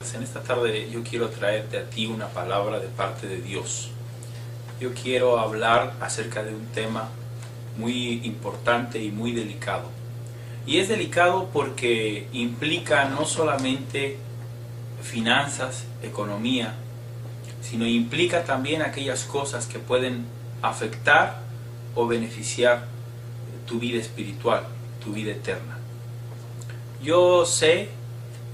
En esta tarde yo quiero traerte a ti una palabra de parte de Dios. Yo quiero hablar acerca de un tema muy importante y muy delicado. Y es delicado porque implica no solamente finanzas, economía, sino implica también aquellas cosas que pueden afectar o beneficiar tu vida espiritual, tu vida eterna. Yo sé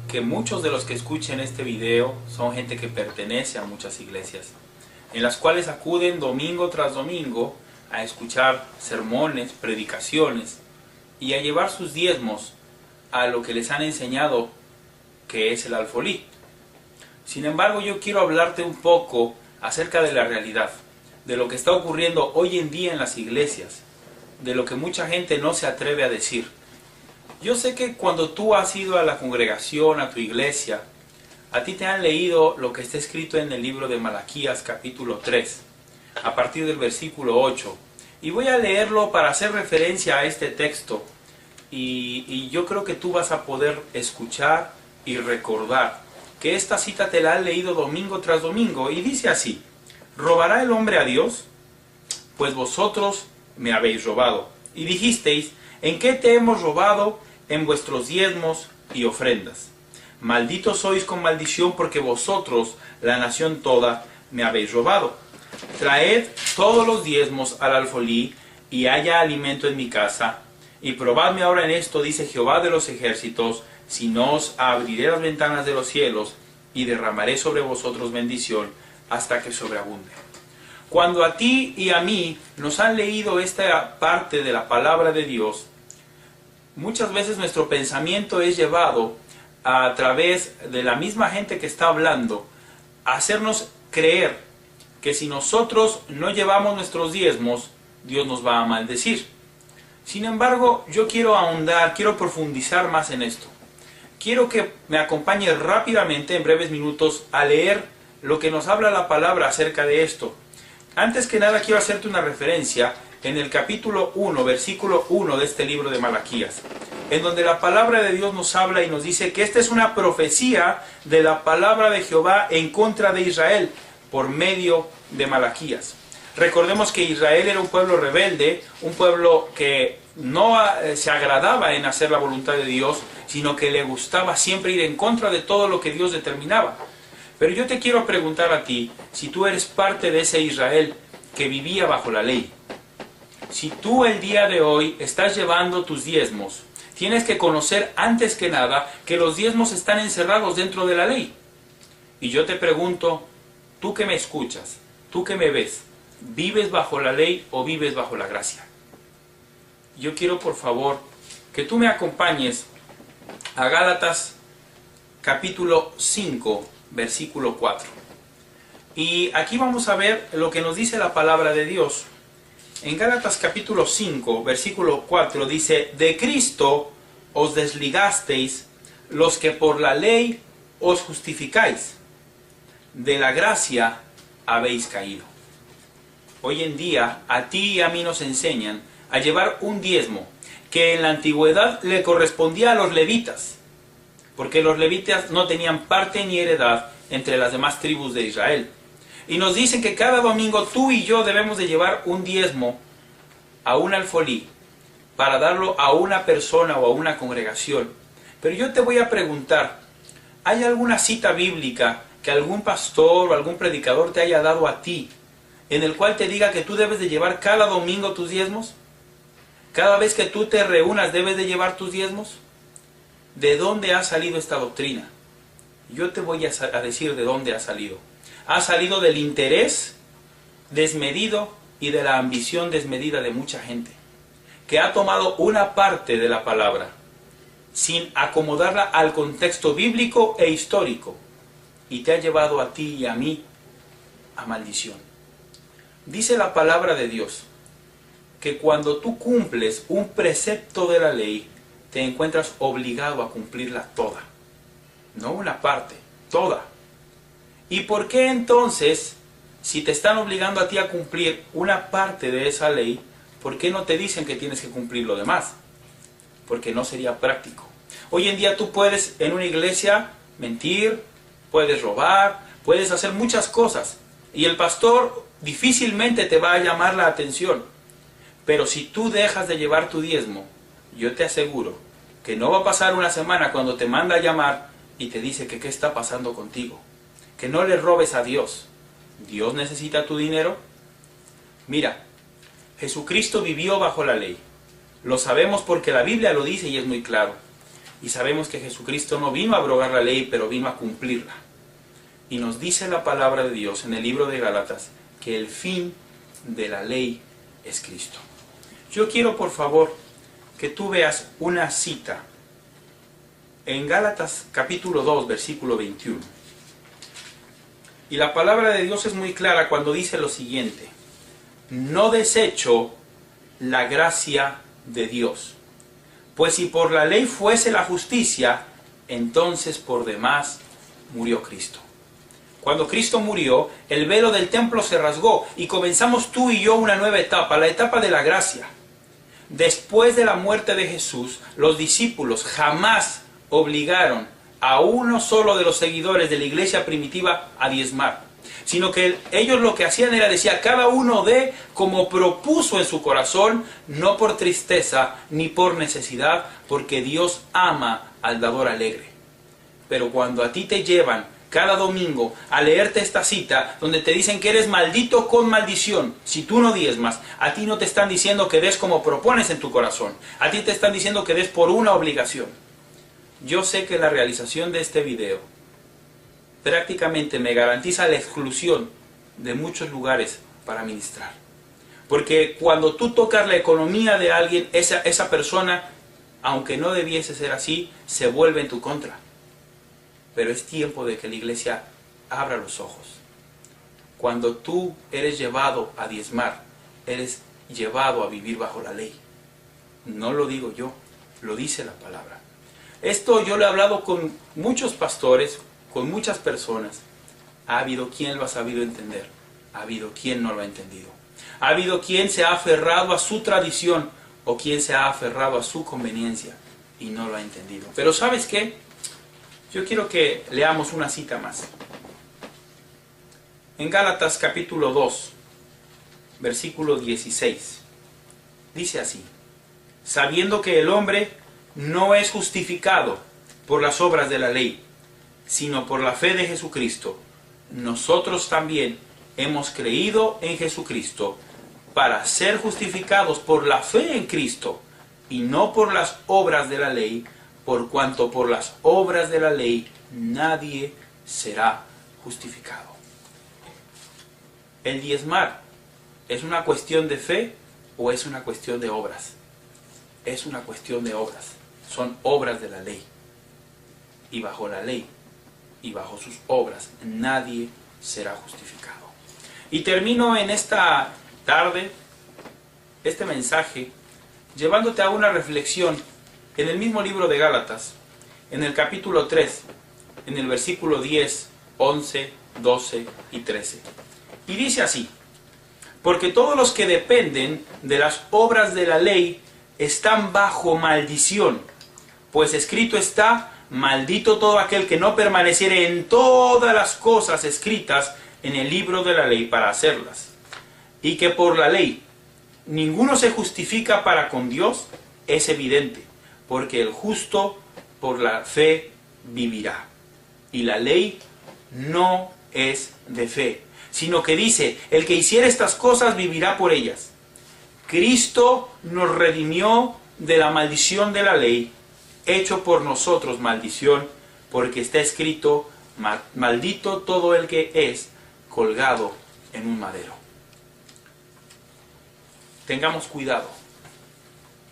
que muchos de los que escuchen este video son gente que pertenece a muchas iglesias, en las cuales acuden domingo tras domingo a escuchar sermones, predicaciones y a llevar sus diezmos a lo que les han enseñado que es el alfolí. Sin embargo, yo quiero hablarte un poco acerca de la realidad, de lo que está ocurriendo hoy en día en las iglesias, de lo que mucha gente no se atreve a decir. Yo sé que cuando tú has ido a la congregación, a tu iglesia, a ti te han leído lo que está escrito en el libro de Malaquías capítulo 3, a partir del versículo 8. Y voy a leerlo para hacer referencia a este texto. Y yo creo que tú vas a poder escuchar y recordar que esta cita te la han leído domingo tras domingo. Y dice así: ¿robará el hombre a Dios? Pues vosotros me habéis robado. Y dijisteis: ¿en qué te hemos robado? En vuestros diezmos y ofrendas. Malditos sois con maldición, porque vosotros, la nación toda, me habéis robado. Traed todos los diezmos al alfolí, y haya alimento en mi casa. Y probadme ahora en esto, dice Jehová de los ejércitos, si no os abriré las ventanas de los cielos, y derramaré sobre vosotros bendición, hasta que sobreabunde. Cuando a ti y a mí nos han leído esta parte de la palabra de Dios, muchas veces nuestro pensamiento es llevado a través de la misma gente que está hablando a hacernos creer que si nosotros no llevamos nuestros diezmos, Dios nos va a maldecir. Sin embargo, yo quiero ahondar, quiero profundizar más en esto. Quiero que me acompañes rápidamente, en breves minutos, a leer lo que nos habla la palabra acerca de esto. Antes que nada, quiero hacerte una referencia en el capítulo 1, versículo 1 de este libro de Malaquías, en donde la palabra de Dios nos habla y nos dice que esta es una profecía de la palabra de Jehová en contra de Israel por medio de Malaquías. Recordemos que Israel era un pueblo rebelde, un pueblo que no se agradaba en hacer la voluntad de Dios, sino que le gustaba siempre ir en contra de todo lo que Dios determinaba. Pero yo te quiero preguntar a ti, si tú eres parte de ese Israel que vivía bajo la ley, si tú el día de hoy estás llevando tus diezmos, tienes que conocer antes que nada que los diezmos están encerrados dentro de la ley. Y yo te pregunto, tú que me escuchas, tú que me ves, ¿vives bajo la ley o vives bajo la gracia? Yo quiero, por favor, que tú me acompañes a Gálatas capítulo 5, versículo 4. Y aquí vamos a ver lo que nos dice la palabra de Dios. En Gálatas capítulo 5, versículo 4 dice: de Cristo os desligasteis los que por la ley os justificáis, de la gracia habéis caído. Hoy en día a ti y a mí nos enseñan a llevar un diezmo que en la antigüedad le correspondía a los levitas, porque los levitas no tenían parte ni heredad entre las demás tribus de Israel. Y nos dicen que cada domingo tú y yo debemos de llevar un diezmo a un alfolí para darlo a una persona o a una congregación. Pero yo te voy a preguntar, ¿hay alguna cita bíblica que algún pastor o algún predicador te haya dado a ti, en el cual te diga que tú debes de llevar cada domingo tus diezmos? ¿Cada vez que tú te reúnas debes de llevar tus diezmos? ¿De dónde ha salido esta doctrina? Yo te voy a decir de dónde ha salido. Ha salido del interés desmedido y de la ambición desmedida de mucha gente, que ha tomado una parte de la palabra sin acomodarla al contexto bíblico e histórico, y te ha llevado a ti y a mí a maldición. Dice la palabra de Dios que cuando tú cumples un precepto de la ley, te encuentras obligado a cumplirla toda, no una parte, toda. ¿Y por qué entonces, si te están obligando a ti a cumplir una parte de esa ley, por qué no te dicen que tienes que cumplir lo demás? Porque no sería práctico. Hoy en día tú puedes en una iglesia mentir, puedes robar, puedes hacer muchas cosas. Y el pastor difícilmente te va a llamar la atención. Pero si tú dejas de llevar tu diezmo, yo te aseguro que no va a pasar una semana cuando te manda a llamar y te dice que qué está pasando contigo. Que no le robes a Dios. ¿Dios necesita tu dinero? Mira, Jesucristo vivió bajo la ley. Lo sabemos porque la Biblia lo dice y es muy claro. Y sabemos que Jesucristo no vino a abrogar la ley, pero vino a cumplirla. Y nos dice la palabra de Dios en el libro de Gálatas que el fin de la ley es Cristo. Yo quiero, por favor, que tú veas una cita en Gálatas capítulo 2, versículo 21. Y la palabra de Dios es muy clara cuando dice lo siguiente: no desecho la gracia de Dios, pues si por la ley fuese la justicia, entonces por demás murió Cristo. Cuando Cristo murió, el velo del templo se rasgó y comenzamos tú y yo una nueva etapa, la etapa de la gracia. Después de la muerte de Jesús, los discípulos jamás obligaron a uno solo de los seguidores de la iglesia primitiva a diezmar, sino que ellos lo que hacían era decir, cada uno dé como propuso en su corazón, no por tristeza ni por necesidad, porque Dios ama al dador alegre. Pero cuando a ti te llevan cada domingo a leerte esta cita donde te dicen que eres maldito con maldición si tú no diezmas, a ti no te están diciendo que des como propones en tu corazón, a ti te están diciendo que des por una obligación. Yo sé que la realización de este video prácticamente me garantiza la exclusión de muchos lugares para ministrar, porque cuando tú tocas la economía de alguien, esa persona, aunque no debiese ser así, se vuelve en tu contra. Pero es tiempo de que la iglesia abra los ojos. Cuando tú eres llevado a diezmar, eres llevado a vivir bajo la ley. No lo digo yo, lo dice la palabra. Esto yo lo he hablado con muchos pastores, con muchas personas. Ha habido quien lo ha sabido entender, ha habido quien no lo ha entendido. Ha habido quien se ha aferrado a su tradición o quien se ha aferrado a su conveniencia y no lo ha entendido. Pero ¿sabes qué? Yo quiero que leamos una cita más. En Gálatas capítulo 2, versículo 16. Dice así: sabiendo que el hombre no es justificado por las obras de la ley, sino por la fe de Jesucristo, nosotros también hemos creído en Jesucristo para ser justificados por la fe en Cristo y no por las obras de la ley, por cuanto por las obras de la ley nadie será justificado. ¿El diezmar es una cuestión de fe o es una cuestión de obras? Es una cuestión de obras. Son obras de la ley. Y bajo la ley y bajo sus obras nadie será justificado. Y termino en esta tarde este mensaje llevándote a una reflexión en el mismo libro de Gálatas, en el capítulo 3, en el versículo 10, 11, 12 y 13. Y dice así: porque todos los que dependen de las obras de la ley están bajo maldición, pues escrito está: maldito todo aquel que no permaneciere en todas las cosas escritas en el libro de la ley para hacerlas. Y que por la ley ninguno se justifica para con Dios, es evidente, porque el justo por la fe vivirá. Y la ley no es de fe, sino que dice: el que hiciere estas cosas vivirá por ellas. Cristo nos redimió de la maldición de la ley, hecho por nosotros maldición, porque está escrito: maldito todo el que es colgado en un madero. Tengamos cuidado,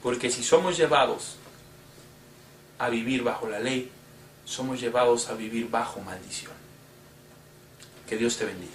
porque si somos llevados a vivir bajo la ley, somos llevados a vivir bajo maldición. Que Dios te bendiga.